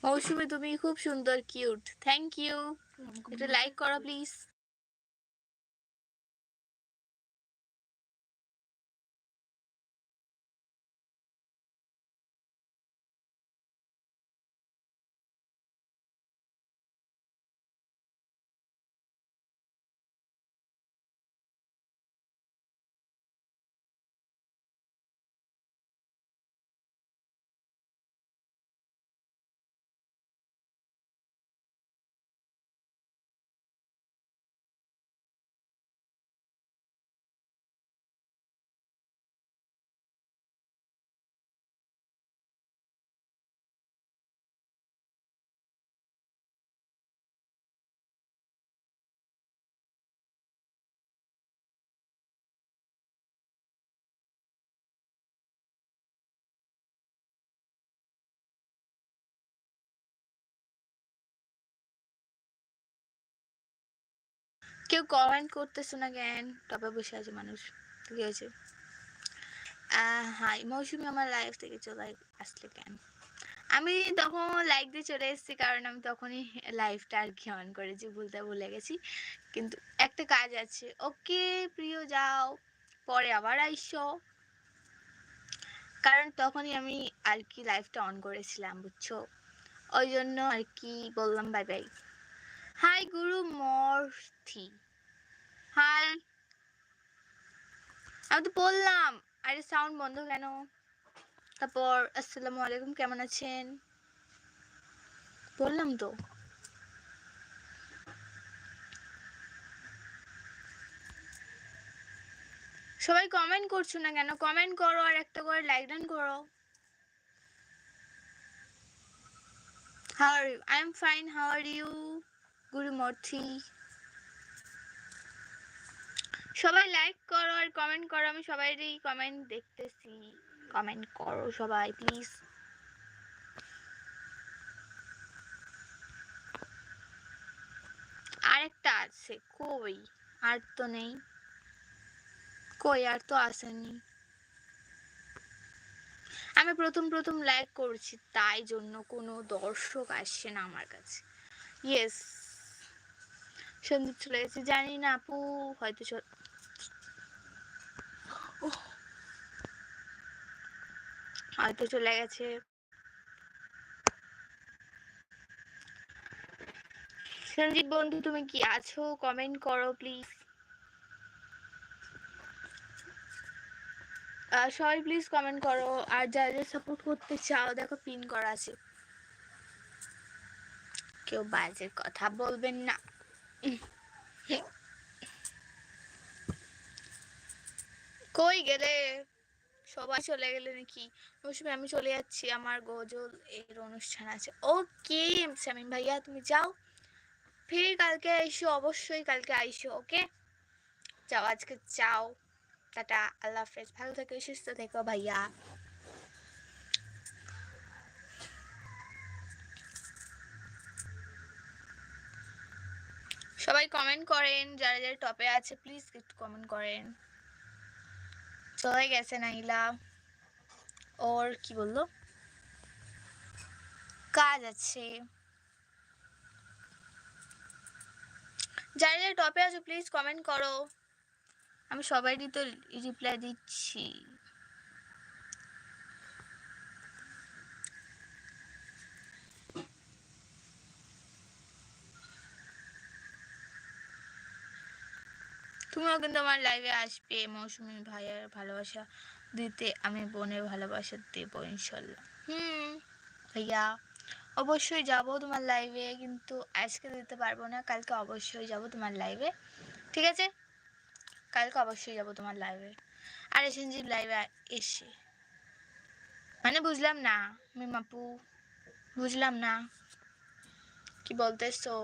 মৌসুমী তুমি খুব সুন্দর, কিউট। Thank you. একটু লাইক করো প্লিজ। কেউ কমেন্ট করতেছো না কেন? টপে বসে আছে মানুষ, কি হয়েছে? হাই মৌসুমী, আমার লাইফ থেকে চলে আসলে কেন? আমি তখন লাইক দিয়ে চলে এসেছি, কারণ আমি তখনই লাইফটা আর কি অন করেছি, বলতে ভুলে গেছি। কিন্তু একটা কাজ আছে। ওকে প্রিয়, যাও, পরে আবার আইসো। কারণ তখনই আমি আর কি লাইফটা অন করেছিলাম, বুঝছো? ওই জন্য আর কি বললাম বাই বাই। হাই গুরু মর্থি, হাই। আমি তো বললাম, আরে সাউন্ড বন্ধ কেন? তারপর আসসালামু আলাইকুম, কেমন আছেন? বললাম তো। সবাই কমেন্ট করছো না কেন? কমেন্ট করো আর একটা করে লাইক ডান করো। How are you? I'm fine. How are you? গুরু মূর্তি। সবাই লাইক করো আর কমেন্ট করো, আমি সবাইরই কমেন্ট দেখতেছি। কমেন্ট করো সবাই প্লিজ। আরেকটা আছে, কই? আর তো নেই। কই? আর তো আসেনি। আমি প্রথম লাইক করছি, তাই জন্য কোনো দর্শক আসছে না আমার কাছে। ইয়েস, সন্দীপ চলে গেছে, জানি না আপু, হয়তো হয়তো চলে গেছে। সঞ্জিত বন্ধু, তুমি কি আছো? কমেন্ট করো প্লিজ। সবাই প্লিজ কমেন্ট করো। আর যারা সাপোর্ট করতে চাও, দেখো পিন করা আছে। কেউ বাজে কথা বলবেন না। কই গেলে? সবাই চলে গেলে নাকি? মৌসুমী, আমি চলে যাচ্ছি, আমার গজল এর অনুষ্ঠান আছে। ওকে শামিম ভাইয়া, তুমি যাও, ফির কালকে আইসো, অবশ্যই কালকে আইসো। ওকে, যাও, আজকে যাও, টাটা, আল্লাহ হাফেজ, ভালো থেকো, সুস্থ থেকো ভাইয়া। সবাই কমেন্ট করেন, যারা যারা টপে আছে প্লিজ একটু কমেন্ট করেন। চলে গেছে নাইলা, ওর কি বললো, কাজ আছে। যারা যারা টপে আছো প্লিজ কমেন্ট করো, আমি সবাইরই তো রিপ্লাই দিচ্ছি। তুমিও কিন্তু আমার লাইভে আসবে। মৌসুমী ভাইয়ের ভালোবাসা দিতে আমি বোনের ভালোবাসা দেবো ইনশাল্লাহ। ভাইয়া, অবশ্যই যাব তোমার লাইভে, কিন্তু আজকে দিতে পারবো না, কালকে অবশ্যই যাব তোমার লাইভে, ঠিক আছে? কালকে অবশ্যই যাব তোমার লাইভে। আর সঞ্জীব লাইভে এসে, মানে বুঝলাম না মিমাপু, বুঝলাম না কি বলতেছো।